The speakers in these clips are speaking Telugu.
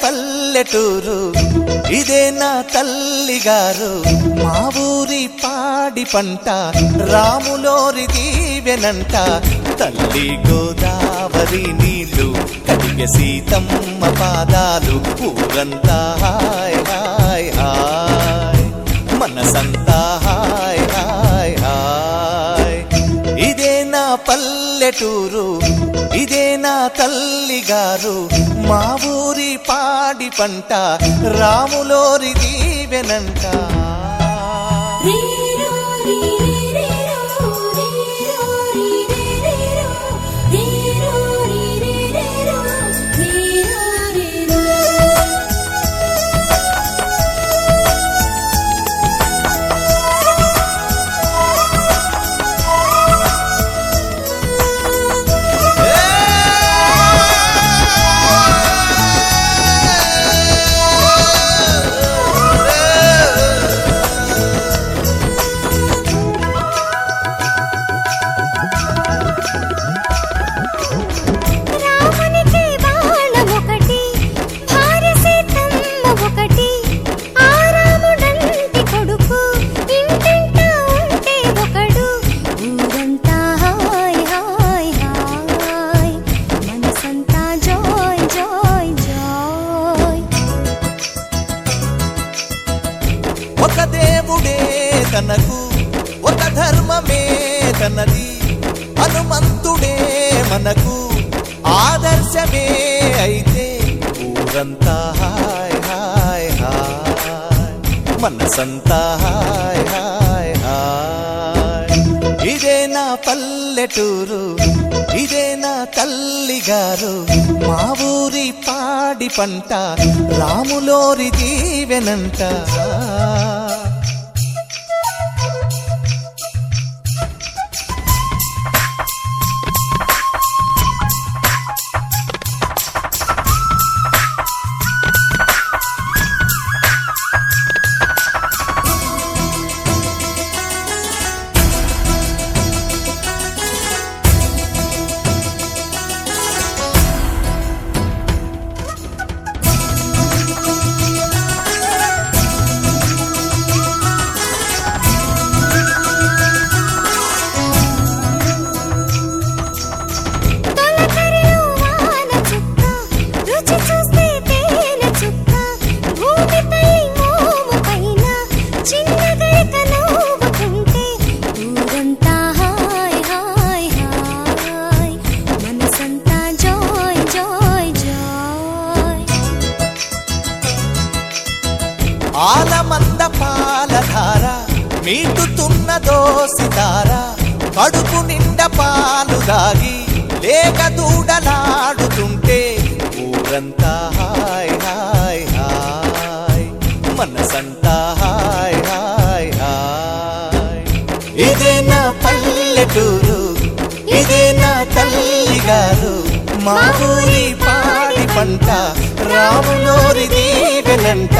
పల్లెటూరు, ఇదే నా తల్లిగారు. మా ఊరి పాడి పంట రాములోరి దీవెనంట. తల్లి గోదావరి నీళ్ళు కడిగ సీతమ్మ పాదాలు. ఊరంతా హాయ్ హాయ్ హాయ్, మనసంతా హాయ్ హాయ్ హాయ్. ఇదే నా పల్లెటూరు, ఇదే నా తల్లిగారు. మా ఊరి పాడి పంట రాములోరి దీవెనంట. ఒక దేవుడే తనకు, ఒక ధర్మమే తనది. హనుమంతుడే మనకు ఆదర్శమే అయితే. ఊరంతా హాయ్ హాయ్ హాయ్, మనసంతా హాయ్ హాయ్ హాయ్. ఇదే నా పల్లెటూరు, ఇదే నా తల్లిగారు. మా ఊరి పాడి పంట రాములోరి దీవెనంట. ఆలమంద పాలధార మీటుతున్నదో సితార. కడుపు నిండా పాలు దాగి లేక దూడలాడుతుంటే. ఊరంతా హాయ్ హాయ్ హాయ్, మనసంతా హాయ్ హాయ్ హాయ్. ఇదే నా పల్లెటూరు, ఇదే నా తల్లిగారు. మా ఊరి పాడి పంట రాములోరి దీవెనంట.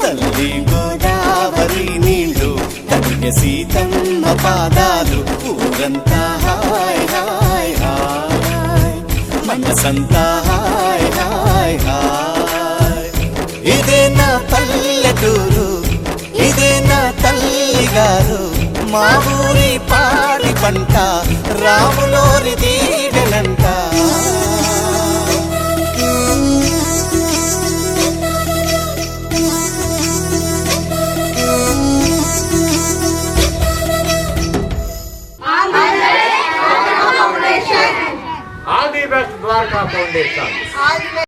తల్లి గోదావరి నీళ్ళు కడిగ సీతమ్మ పాదాలు. ఊరంతా హాయ్ హాయ్ హాయ్, మనసంతా హాయ్ హాయ్ హాయ్. ఇదే నా పల్లెటూరు, ఇదే నా తల్లిగారు. మా ఊరి పాడి పంట రాములోరి దీవెనంట. All the best, Dwarka Foundation.